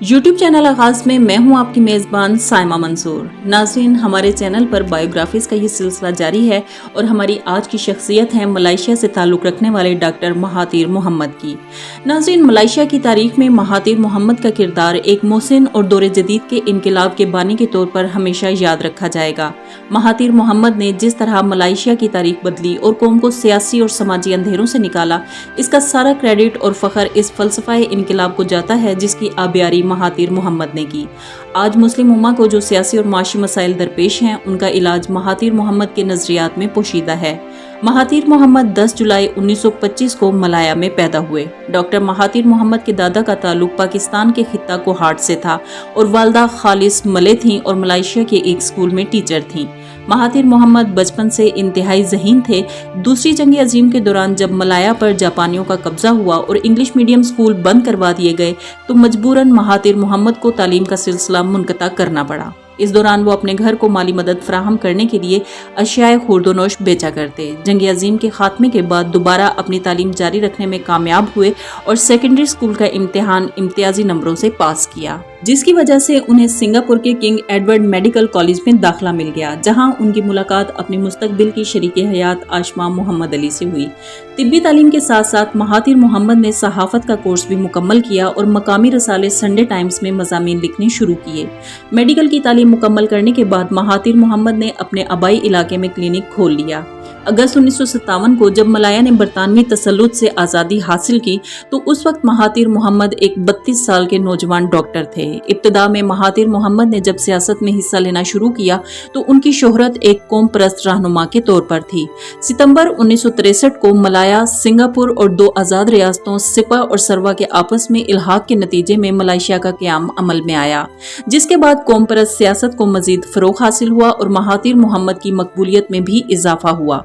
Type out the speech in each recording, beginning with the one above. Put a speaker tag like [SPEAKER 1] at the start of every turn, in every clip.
[SPEAKER 1] YouTube channel आगाज में मैं हूं आपकी मेज़बान साइमा मंसूर। नाज़रीन, हमारे चैनल पर बायोग्राफीज़ का ये सिलसिला जारी है और हमारी आज की शख्सियत है मलेशिया से ताल्लुक़ रखने वाले डॉक्टर महातिर मोहम्मद की। नाज़रीन, मलेशिया की तारीख में महातिर मोहम्मद का किरदार एक मोहसिन और दौरे जदीद के इनकलाब के बानी के तौर पर हमेशा याद रखा जाएगा। महातिर मोहम्मद ने जिस तरह मलेशिया की तारीख बदली और कौम को सियासी और समाजी अंधेरों से निकाला, इसका सारा क्रेडिट और फ़ख्र इस फ़लसफ़ाए इनकलाब को जाता है जिसकी आबियारी महातिर मोहम्मद ने की। आज मुस्लिम उम्मा को जो सियासी और माशी मसाइल दरपेश हैं, उनका इलाज महातिर मोहम्मद के नज़रियात में पोशीदा है। महातिर मोहम्मद 10 जुलाई 1925 को मलाया में पैदा हुए। डॉक्टर महातिर मोहम्मद के दादा का ताल्लुक पाकिस्तान के खित्ता कोहाट से था और वालदा खालिस मले थीं और मलेशिया के एक स्कूल में टीचर थीं। महातिर मोहम्मद बचपन से इंतहाई ज़हीन थे। दूसरी जंग अजीम के दौरान जब मलाया पर जापानियों का कब्जा हुआ और इंग्लिश मीडियम स्कूल बंद करवा दिए गए तो मजबूरन महातिर मोहम्मद को तालीम का सिलसिला मुनक़ता करना पड़ा। इस दौरान वो अपने घर को माली मदद फराहम करने के लिए अशियाए खुर्दोनोश बेचा करते। जंग अजीम के खात्मे के बाद दोबारा अपनी तालीम जारी रखने में कामयाब हुए और सेकेंडरी स्कूल का इम्तिहान इम्तियाजी नंबरों से पास किया, जिसकी वजह से उन्हें सिंगापुर के किंग एडवर्ड मेडिकल कॉलेज में दाखिला मिल गया, जहां उनकी मुलाकात अपनी मुस्तकबिल की शरीके हयात आशमा मोहम्मद अली से हुई। तिब्बी तालीम के साथ साथ महातिर मोहम्मद ने सहाफत का कोर्स भी मुकम्मल किया और मकामी रसाले संडे टाइम्स में मज़ामीन लिखने शुरू किए। मेडिकल की तालीम मुकम्मल करने के बाद महातिर मोहम्मद ने अपने आबाई इलाके में क्लिनिक खोल लिया। अगस्त 1957 को जब मलाया ने बरतानवी तसल्लुत से आज़ादी हासिल की तो उस वक्त महातिर मोहम्मद एक 32 साल के नौजवान डॉक्टर थे। इब्तिदा में महातिर मोहम्मद ने जब सियासत में हिस्सा लेना शुरू किया तो उनकी शोहरत एक कौम परस्त रहनुमा के तौर पर थी। सितंबर 1963 को मलाया, सिंगापुर और 2 आज़ाद रियासतों सिपा और सरवा के आपस में इल्हाक के नतीजे में मलेशिया का क़याम अमल में आया, जिसके बाद कौम परस्त सियासत को मजीद फ़रोग़ हासिल हुआ और महातिर मोहम्मद की मकबूलियत में भी इजाफा हुआ।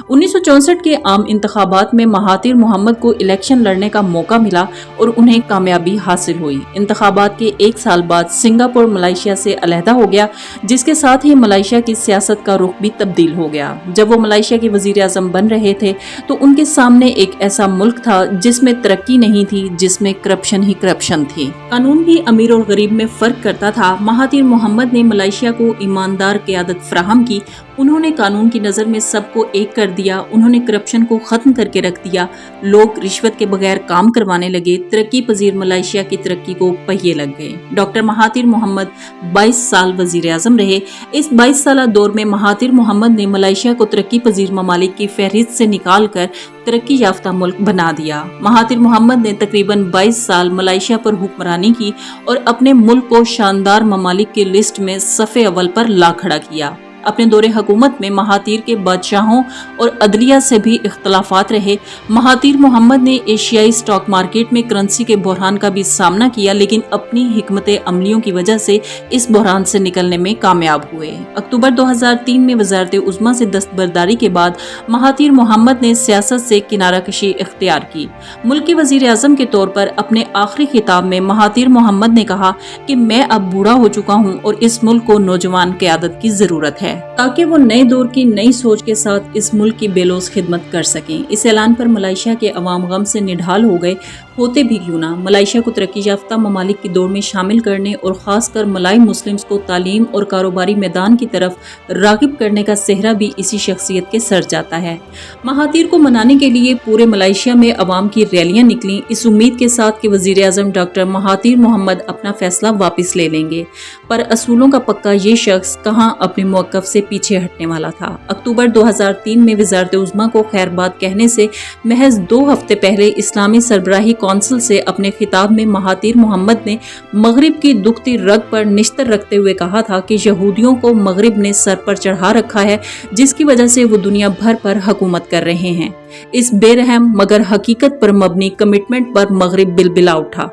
[SPEAKER 1] 1964 के आम इंतखाबात में महातिर मोहम्मद को इलेक्शन लड़ने का मौका मिला और उन्हें कामयाबी हासिल हुई। इंतखाबात के 1 साल बाद सिंगापुर मलेशिया से अलहदा हो गया, जिसके साथ ही मलेशिया की सियासत का रुख भी तब्दील हो गया। जब वो मलेशिया के वजीर आज़म बन रहे थे तो उनके सामने एक ऐसा मुल्क था जिसमें तरक्की नहीं थी, जिसमें करप्शन ही करप्शन थी। कानून भी अमीर और गरीब में फर्क करता था। महातिर मोहम्मद ने मलेशिया को ईमानदार क़यादत फराहम की। उन्होंने कानून की नज़र में सबको एक कर दिया। उन्होंने करप्शन को ख़त्म करके रख दिया। लोग रिश्वत के बगैर काम करवाने लगे। तरक्की पजीर मलेशिया की तरक्की को पहिए लग गए। डॉक्टर महातिर मोहम्मद 22 साल वजीर आज़म रहे। इस 22 साला दौर में महातिर मोहम्मद ने मलेशिया को तरक्की पजीर ममालिक की फहरिस्त से निकाल कर तरक्की याफ्ता मुल्क बना दिया। महातिर मोहम्मद ने तकरीबन 22 साल मलेशिया पर हुक्मरानी की और अपने मुल्क को शानदार ममालिक की लिस्ट में सफ़े अव्वल पर ला खड़ा किया। अपने दौरे हुकूमत में महातिर के बादशाहों और अदलिया से भी इख्तलाफात रहे। महातिर मोहम्मद ने एशियाई स्टॉक मार्केट में करेंसी के बहरान का भी सामना किया, लेकिन अपनी हिकमत अमलियों की वजह से इस बहरान से निकलने में कामयाब हुए। अक्टूबर 2003 में वज़ारत उज़्मा से दस्तबरदारी के बाद महातिर मोहम्मद ने सियासत से किनारा कशी इख्तियार की। मुल्क के वज़ीर आज़म के तौर पर अपने आखिरी खिताब में महातिर मोहम्मद ने कहा कि मैं अब बूढ़ा हो चुका हूँ और इस मुल्क को नौजवान क़यादत की ज़रूरत है ताकि वो नए दौर की नई सोच के साथ इस मुल्क की बेलोस खिदमत कर सकें। इस ऐलान पर मलेशिया के अवाम गम से निढाल हो गए। होते भी क्यों ना, मलेशिया को तरक्की याफ्ता ममालिक की दौड़ में शामिल करने और ख़ासकर मलाई मुस्लिम्स को तालीम और कारोबारी मैदान की तरफ राग़िब करने का सेहरा भी इसी शख्सियत के सर जाता है। महातिर को मनाने के लिए पूरे मलेशिया में अवाम की रैलियाँ निकलीं, इस उम्मीद के साथ कि वज़ीर आज़म डॉक्टर महातिर मोहम्मद अपना फैसला वापस ले लेंगे। पर असूलों का पक्का ये शख्स कहाँ अपने मौक़िफ़ से पीछे हटने वाला था। अक्टूबर 2003 में वज़ारत उज़्मा को खैरबाद कहने से महज 2 हफ्ते पहले इस्लामी सरबराही कौंसिल से अपने खिताब में महातिर मोहम्मद ने मगरिब की दुखती रग पर निश्तर रखते हुए कहा था कि यहूदियों को मगरिब ने सर पर चढ़ा रखा है, जिसकी वजह से वो दुनिया भर पर हुकूमत कर रहे हैं। इस बेरहम मगर हकीकत पर मबनी कमिटमेंट पर मगरिब बिलबिला उठा।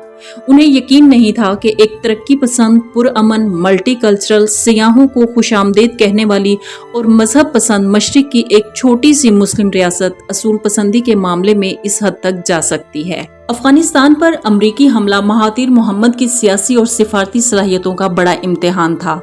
[SPEAKER 1] उन्हें यकीन नहीं था कि एक तरक्की पसंद, पुरअमन, मल्टी कल्चरल, सियाहों को खुशामदीद कहने वाली और मजहब पसंद मशरिक की एक छोटी सी मुस्लिम रियासत असूल पसंदी के मामले में इस हद तक जा सकती है। अफगानिस्तान पर अमरीकी हमला महातीर मोहम्मद की सियासी और सिफारती सलाहियतों का बड़ा इम्तिहान था।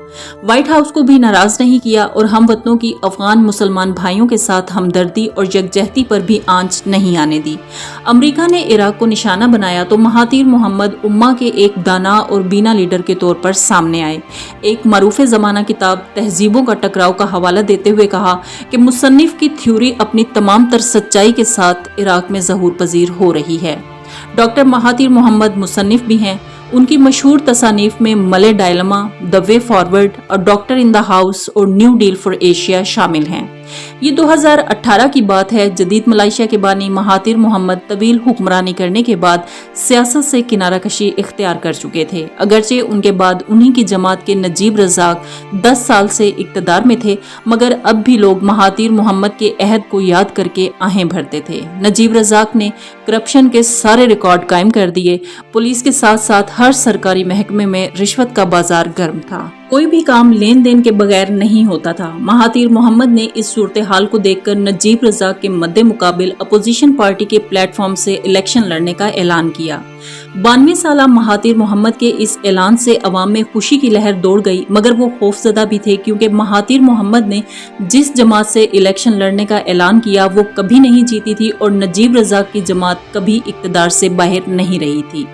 [SPEAKER 1] व्हाइट हाउस को भी नाराज नहीं किया और हमवतनों की अफगान मुसलमान भाइयों के साथ हमदर्दी और यकजहती पर भी आंच नहीं आने दी। अमरीका ने इराक को निशाना बनाया तो महातीर मोहम्मद उम्मा के एक दाना और बीना लीडर के तौर पर सामने आए। एक मरूफ ज़माना किताब तहजीबों का टकराव का हवाला देते हुए कहा कि मुसन्निफ की थ्योरी अपनी तमाम तर सच्चाई के साथ इराक में ज़हूर पजीर हो रही है। डॉक्टर महातीर मोहम्मद मुसन्निफ भी हैं। उनकी मशहूर तसानीफ में मले डायलमा, द वे फॉरवर्ड और डॉक्टर इन द हाउस और न्यू डील फॉर एशिया शामिल हैं। ये 2018 की बात है। जदीद मलाइशिया के बानी महातीर मोहम्मद तवील हुक्मरानी करने के बाद सियासत से किनारा कशी इख्तियार कर चुके थे। अगरचे उनके बाद उन्हीं की जमात के नजीब रज़ाक 10 साल से इक़्तिदार में थे, मगर अब भी लोग महातीर मोहम्मद के अहद को याद करके आहें भरते थे। नजीब रज़ाक ने करप्शन के सारे रिकॉर्ड कायम कर दिए। पुलिस के साथ साथ हर सरकारी महकमे में रिश्वत का बाजार गर्म था। कोई भी काम लेन देन के बगैर नहीं होता था। महातीर मोहम्मद ने इस सूरत हाल को देखकर नजीब रज़ाक के मद्दे मुकाबिल अपोजिशन पार्टी के प्लेटफॉर्म से इलेक्शन लड़ने का ऐलान किया। 92 साला महातीर मोहम्मद के इस ऐलान से अवाम में खुशी की लहर दौड़ गई, मगर वो खौफजदा भी थे क्योंकि महातीर मोहम्मद ने जिस जमात से इलेक्शन लड़ने का ऐलान किया वो कभी नहीं जीती थी और नजीब रज़ाक की जमात कभी इक़्तिदार से बाहर नहीं रही थी।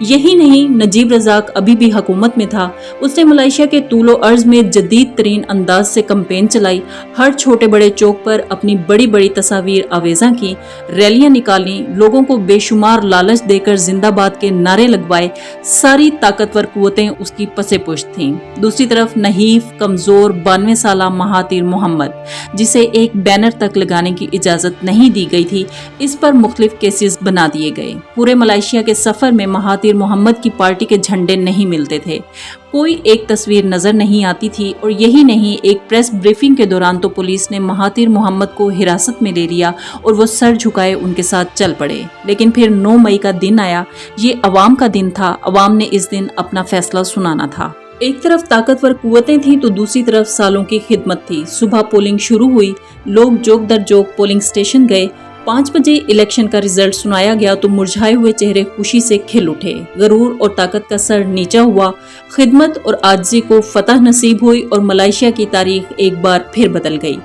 [SPEAKER 1] यही नहीं, नजीब रज़ाक अभी भी हुकूमत में था। उसने मलाइशिया के तूलो अर्ज में जदीद तरीन अंदाज से कैंपेन चलाई। हर छोटे बड़े चौक पर अपनी बड़ी बड़ी तस्वीर आवेजा की, रैलियां निकाली, लोगों को बेशुमार लालच देकर जिंदाबाद के नारे लगवाए। सारी ताकतवर कुव्वतें उसकी पसे पुष्ट थीं। दूसरी तरफ नहीफ, कमजोर 92 साला महातीर मोहम्मद, जिसे एक बैनर तक लगाने की इजाजत नहीं दी गई थी, इस पर मुख्तलिफ केसेस बना दिए गए। पूरे मलाइशिया के सफर में महातीर मोहम्मद की पार्टी के झंडे नहीं मिलते थे। कोई एक तस्वीर नजर नहीं आती थी और यही नहीं, एक प्रेस ब्रीफिंग के दौरान तो पुलिस ने महातीर मोहम्मद को हिरासत में ले लिया और वो सर झुकाए उनके साथ चल पड़े। लेकिन फिर 9 मई का दिन आया। ये अवाम का दिन था। अवाम ने इस दिन अपना फैसला सुनाना था। एक तरफ ताकतवर कुव्वतें थी तो दूसरी तरफ सालों की खिदमत थी। सुबह पोलिंग शुरू हुई, लोग जोक दर जोक पोलिंग स्टेशन गए। 5 बजे इलेक्शन का रिजल्ट सुनाया गया तो मुरझाए हुए चेहरे खुशी से खिल उठे। गरूर और ताकत का सर नीचा हुआ। खिदमत और आजिज़ी को फतह नसीब हुई और मलाइशिया की तारीख एक बार फिर बदल गई।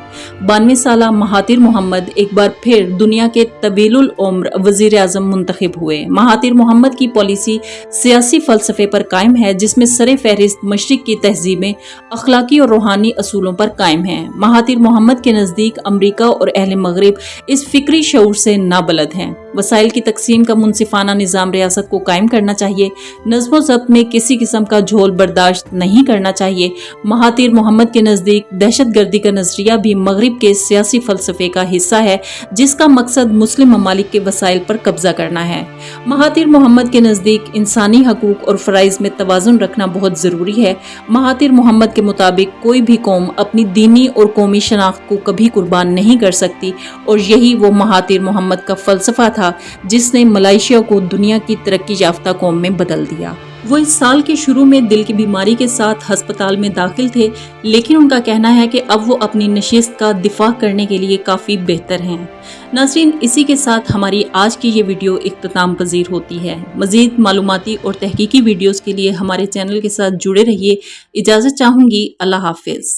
[SPEAKER 1] 92 साला महातीर मोहम्मद एक बार फिर दुनिया के तवीलुल उम्र वजीर आजम मुंतखब हुए। महातीर मोहम्मद की पॉलिसी सियासी फलसफे पर कायम है, जिसमें सरे फहरिस्त मशरिक की तहजीबें अखलाकी और रूहानी असूलों पर कायम है। महातीर मोहम्मद के नजदीक अमरीका और अहले मगरिब इस फिक्री शऊर से नाबलद हैं। वसाइल की तकसीम का मुनसिफाना निज़ाम रियासत को कायम करना चाहिए। नज़्म व ज़ब्त में किसी किस्म का झोल बर्दाश्त नहीं करना चाहिए। महातीर मोहम्मद के नज़दीक दहशत गर्दी का नजरिया भी मगरिब के सियासी फलसफे का हिस्सा है, जिसका मकसद मुस्लिम ममालिक के वसाइल पर कब्जा करना है। महातीर मोहम्मद के नज़दीक इंसानी हकूक और फ़राइज़ में तवाज़ुन रखना बहुत ज़रूरी है। महातीर मोहम्मद के मुताबिक कोई भी कौम अपनी दीनी और कौमी शनाख्त को कभी कुर्बान नहीं कर सकती और यही वो महातीर मोहम्मद का फलसफा था जिसने मलाइशिया को दुनिया की तरक्की याफ्ता कौम में बदल दिया। वो इस साल के शुरू में दिल की बीमारी के साथ अस्पताल में दाखिल थे, लेकिन उनका कहना है कि अब वो अपनी नशिस्त का दिफा करने के लिए काफ़ी बेहतर हैं। नाज़रीन, इसी के साथ हमारी आज की ये वीडियो इख्तिताम पजीर होती है। मज़ीद मालूमाती और तहकीकी वीडियोज़ के लिए हमारे चैनल के साथ जुड़े रहिए। इजाज़त चाहूँगी। अल्लाह हाफिज़।